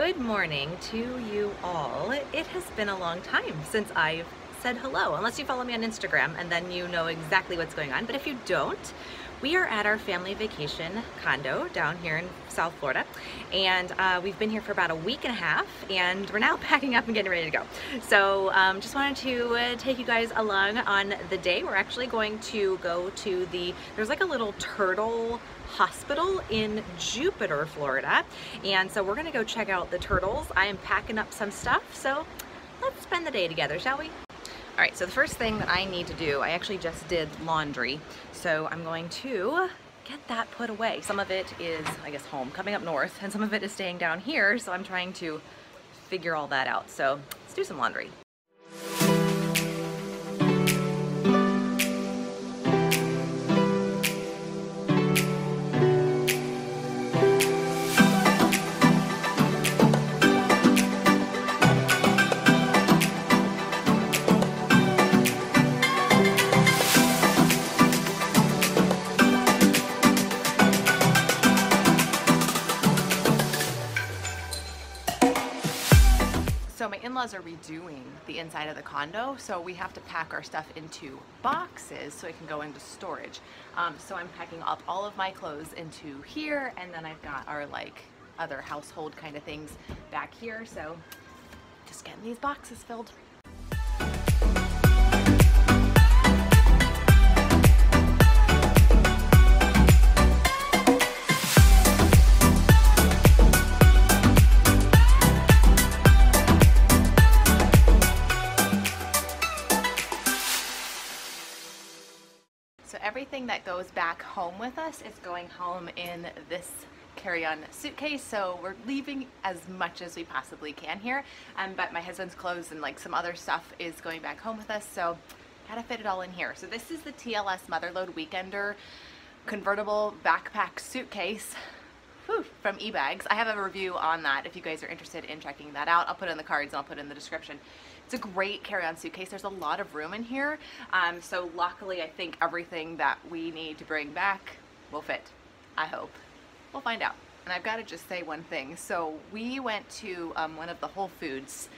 Good morning to you all. It has been a long time since I've said hello, unless you follow me on Instagram and then you know exactly what's going on. But if you don't, we are at our family vacation condo down here in South Florida, and we've been here for about a week and a half, and we're now packing up and getting ready to go. So just wanted to take you guys along on the day. We're actually going to go to there's like a little turtle hospital in Jupiter, Florida, and so we're gonna go check out the turtles. I am packing up some stuff, so let's spend the day together, shall we? All right, so the first thing that I need to do, I actually just did laundry, so I'm going to get that put away. Some of it is, I guess, home, coming up north, and some of it is staying down here, so I'm trying to figure all that out. So let's do some laundry. So my in-laws are redoing the inside of the condo, so we have to pack our stuff into boxes so it can go into storage. So I'm packing up all of my clothes into here, and then I've got our like other household kind of things back here. So just getting these boxes filled. So everything that goes back home with us is going home in this carry-on suitcase, so we're leaving as much as we possibly can here, but my husband's clothes and like some other stuff is going back home with us, so gotta fit it all in here. So this is the TLS Motherload Weekender convertible backpack suitcase. Whew, from eBags. I have a review on that if you guys are interested in checking that out. I'll put it in the cards and I'll put it in the description. It's a great carry-on suitcase. There's a lot of room in here. So luckily I think everything that we need to bring back will fit. I hope. We'll find out. And I've got to just say one thing. So we went to one of the Whole Foods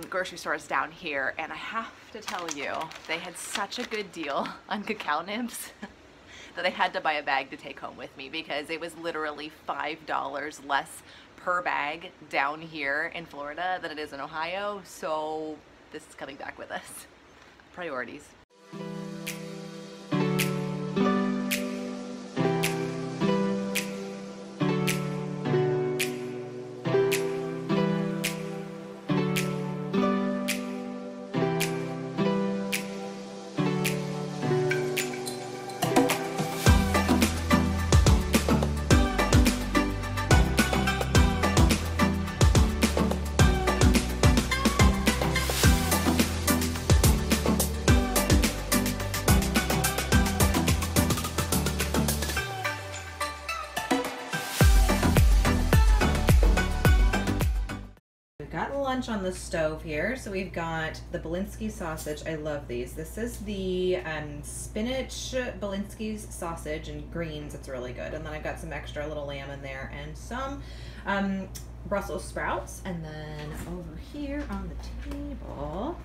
grocery stores down here, and I have to tell you, they had such a good deal on cacao nibs that I had to buy a bag to take home with me, because it was literally $5 less per bag down here in Florida than it is in Ohio. So this is coming back with us. Priorities. Got lunch on the stove here. So we've got the Belinsky sausage. I love these. This is the spinach Belinsky's sausage and greens. It's really good. And then I've got some extra little lamb in there and some Brussels sprouts. And then over here on the table,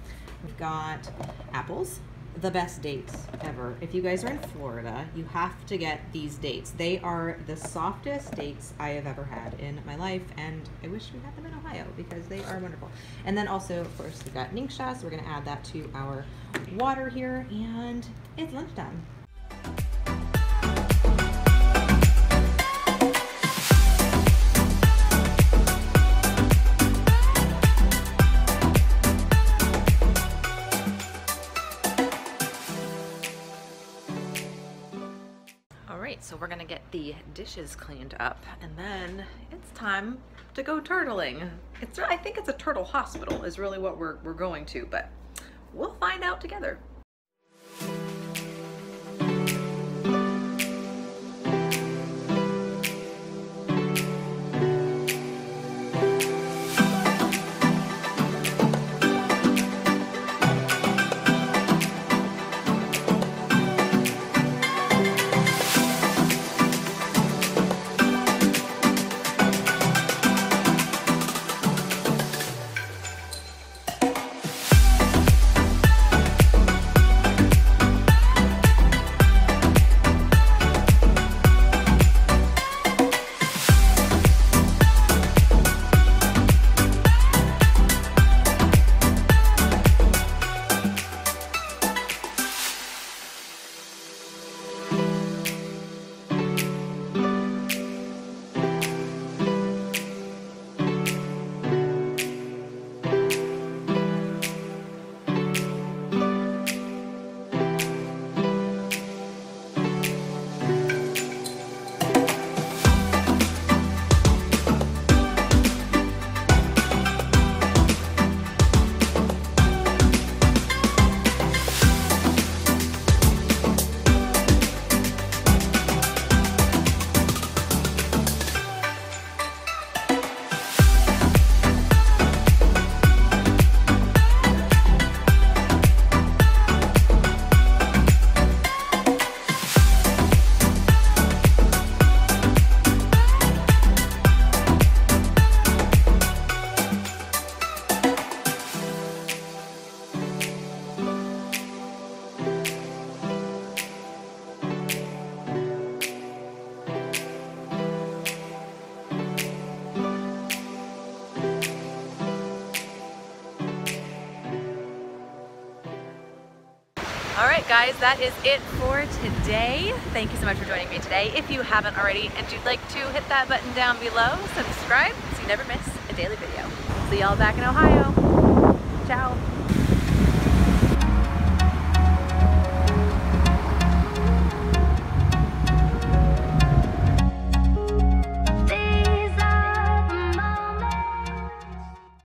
we've got apples. The best dates ever. If you guys are in Florida, you have to get these dates. They are the softest dates I have ever had in my life, and I wish we had them in Ohio because they are wonderful. And then also, of course, we got Ningxia, so we're gonna add that to our water here, and it's lunchtime. So we're gonna get the dishes cleaned up, and then it's time to go turtling. I think it's a turtle hospital is really what we're going to, but we'll find out together. guys, that is it for today. Thank you so much for joining me today. If you haven't already and you'd like to hit that button down below, subscribe so you never miss a daily video. See y'all back in Ohio. Ciao.